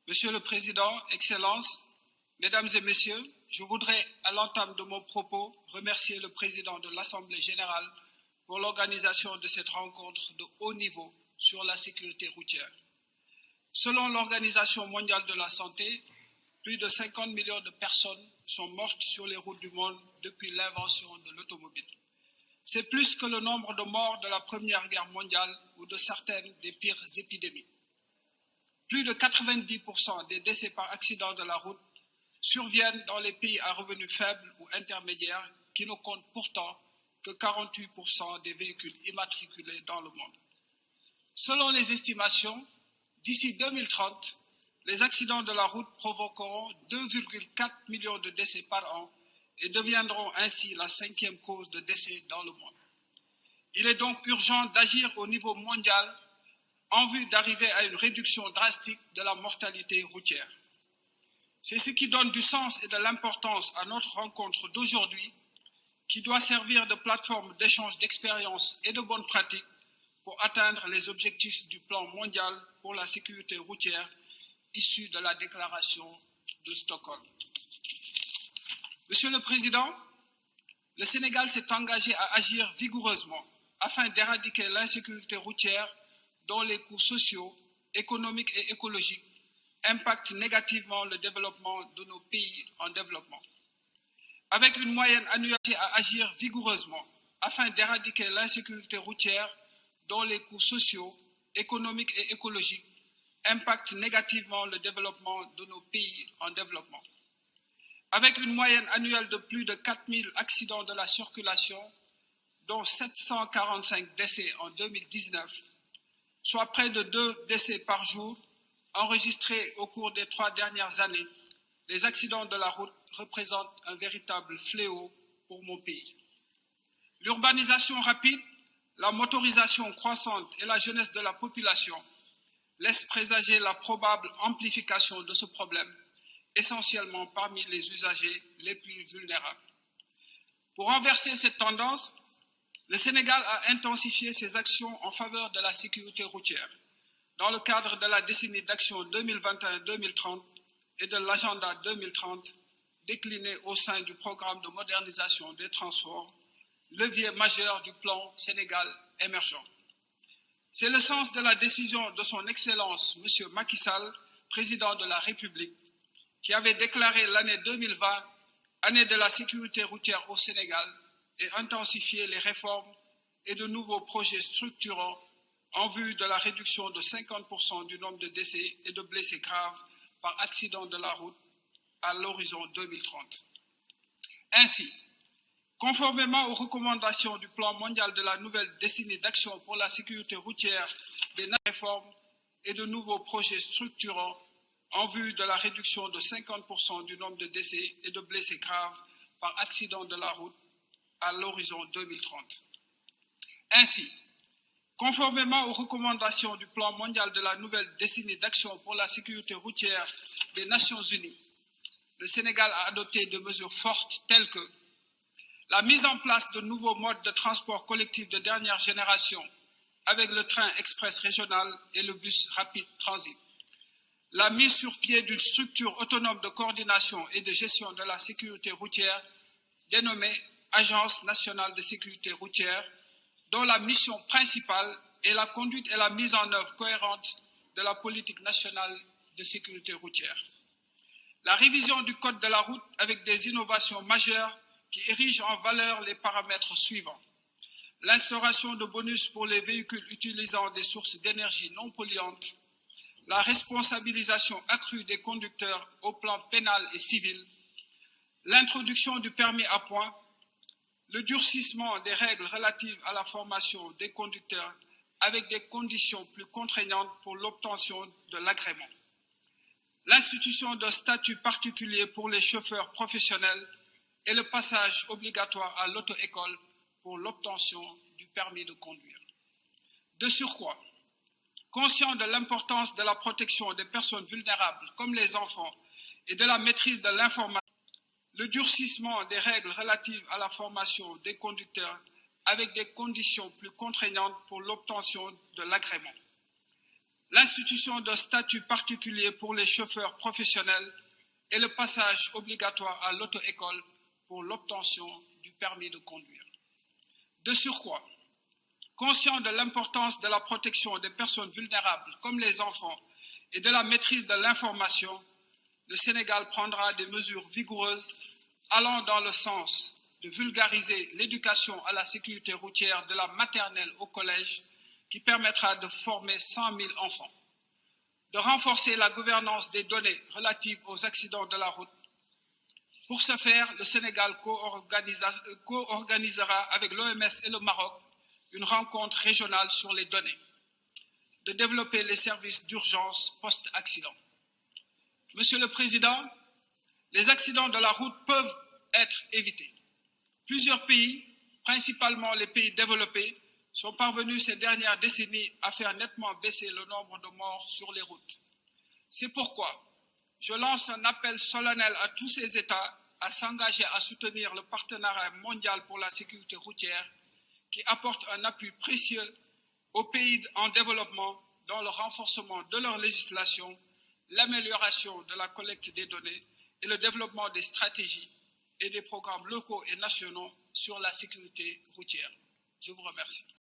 Monsieur le Président, Excellences, Mesdames et Messieurs, je voudrais, à l'entame de mon propos, remercier le Président de l'Assemblée générale pour l'organisation de cette rencontre de haut niveau sur la sécurité routière. Selon l'Organisation mondiale de la santé, plus de 50 millions de personnes sont mortes sur les routes du monde depuis l'invention de l'automobile. C'est plus que le nombre de morts de la Première Guerre mondiale ou de certaines des pires épidémies. Plus de 90% des décès par accident de la route surviennent dans les pays à revenus faibles ou intermédiaires qui ne comptent pourtant que 48% des véhicules immatriculés dans le monde. Selon les estimations, d'ici 2030, les accidents de la route provoqueront 2,4 millions de décès par an et deviendront ainsi la 5e cause de décès dans le monde. Il est donc urgent d'agir au niveau mondial en vue d'arriver à une réduction drastique de la mortalité routière. C'est ce qui donne du sens et de l'importance à notre rencontre d'aujourd'hui, qui doit servir de plateforme d'échange d'expériences et de bonnes pratiques pour atteindre les objectifs du plan mondial pour la sécurité routière issu de la déclaration de Stockholm. Monsieur le Président, le Sénégal s'est engagé à agir vigoureusement afin d'éradiquer l'insécurité routière dont les coûts sociaux, économiques et écologiques impactent négativement le développement de nos pays en développement. Avec une moyenne annuelle à agir vigoureusement afin d'éradiquer l'insécurité routière dont les coûts sociaux, économiques et écologiques impactent négativement le développement de nos pays en développement. Avec une moyenne annuelle de plus de 4000 accidents de la circulation, dont 745 décès en 2019, soit près de 2 décès par jour enregistrés au cours des 3 dernières années, les accidents de la route représentent un véritable fléau pour mon pays. L'urbanisation rapide, la motorisation croissante et la jeunesse de la population laissent présager la probable amplification de ce problème, essentiellement parmi les usagers les plus vulnérables. Pour renverser cette tendance, le Sénégal a intensifié ses actions en faveur de la sécurité routière dans le cadre de la décennie d'action 2021-2030 et de l'agenda 2030 décliné au sein du programme de modernisation des transports, levier majeur du plan Sénégal émergent. C'est le sens de la décision de son Excellence, M. Macky Sall, président de la République, qui avait déclaré l'année 2020 année de la sécurité routière au Sénégal et intensifié les réformes et de nouveaux projets structurants en vue de la réduction de 50% du nombre de décès et de blessés graves par accident de la route à l'horizon 2030. Ainsi, conformément aux recommandations du plan mondial de la nouvelle décennie d'action pour la sécurité routière, des réformes et de nouveaux projets structurants en vue de la réduction de 50% du nombre de décès et de blessés graves par accident de la route à l'horizon 2030. Ainsi, conformément aux recommandations du plan mondial de la nouvelle décennie d'action pour la sécurité routière des Nations Unies, le Sénégal a adopté des mesures fortes telles que la mise en place de nouveaux modes de transport collectif de dernière génération avec le train express régional et le bus rapide transit, la mise sur pied d'une structure autonome de coordination et de gestion de la sécurité routière dénommée Agence nationale de sécurité routière, dont la mission principale est la conduite et la mise en œuvre cohérente de la politique nationale de sécurité routière. La révision du Code de la route avec des innovations majeures qui érigent en valeur les paramètres suivants. L'instauration de bonus pour les véhicules utilisant des sources d'énergie non polluantes, la responsabilisation accrue des conducteurs au plan pénal et civil, l'introduction du permis à points, le durcissement des règles relatives à la formation des conducteurs avec des conditions plus contraignantes pour l'obtention de l'agrément, l'institution d'un statut particulier pour les chauffeurs professionnels et le passage obligatoire à l'auto-école pour l'obtention du permis de conduire. De surcroît, conscient de l'importance de la protection des personnes vulnérables comme les enfants et de la maîtrise de l'information, le durcissement des règles relatives à la formation des conducteurs avec des conditions plus contraignantes pour l'obtention de l'agrément, l'institution d'un statut particulier pour les chauffeurs professionnels et le passage obligatoire à l'auto-école pour l'obtention du permis de conduire. De surcroît, conscient de l'importance de la protection des personnes vulnérables comme les enfants et de la maîtrise de l'information, le Sénégal prendra des mesures vigoureuses allant dans le sens de vulgariser l'éducation à la sécurité routière de la maternelle au collège, qui permettra de former 100 000 enfants, de renforcer la gouvernance des données relatives aux accidents de la route. Pour ce faire, le Sénégal co-organisera avec l'OMS et le Maroc une rencontre régionale sur les données, de développer les services d'urgence post-accident. Monsieur le Président, les accidents de la route peuvent être évités. Plusieurs pays, principalement les pays développés, sont parvenus ces dernières décennies à faire nettement baisser le nombre de morts sur les routes. C'est pourquoi je lance un appel solennel à tous ces États à s'engager à soutenir le partenariat mondial pour la sécurité routière qui apporte un appui précieux aux pays en développement dans le renforcement de leur législation, l'amélioration de la collecte des données et le développement des stratégies et des programmes locaux et nationaux sur la sécurité routière. Je vous remercie.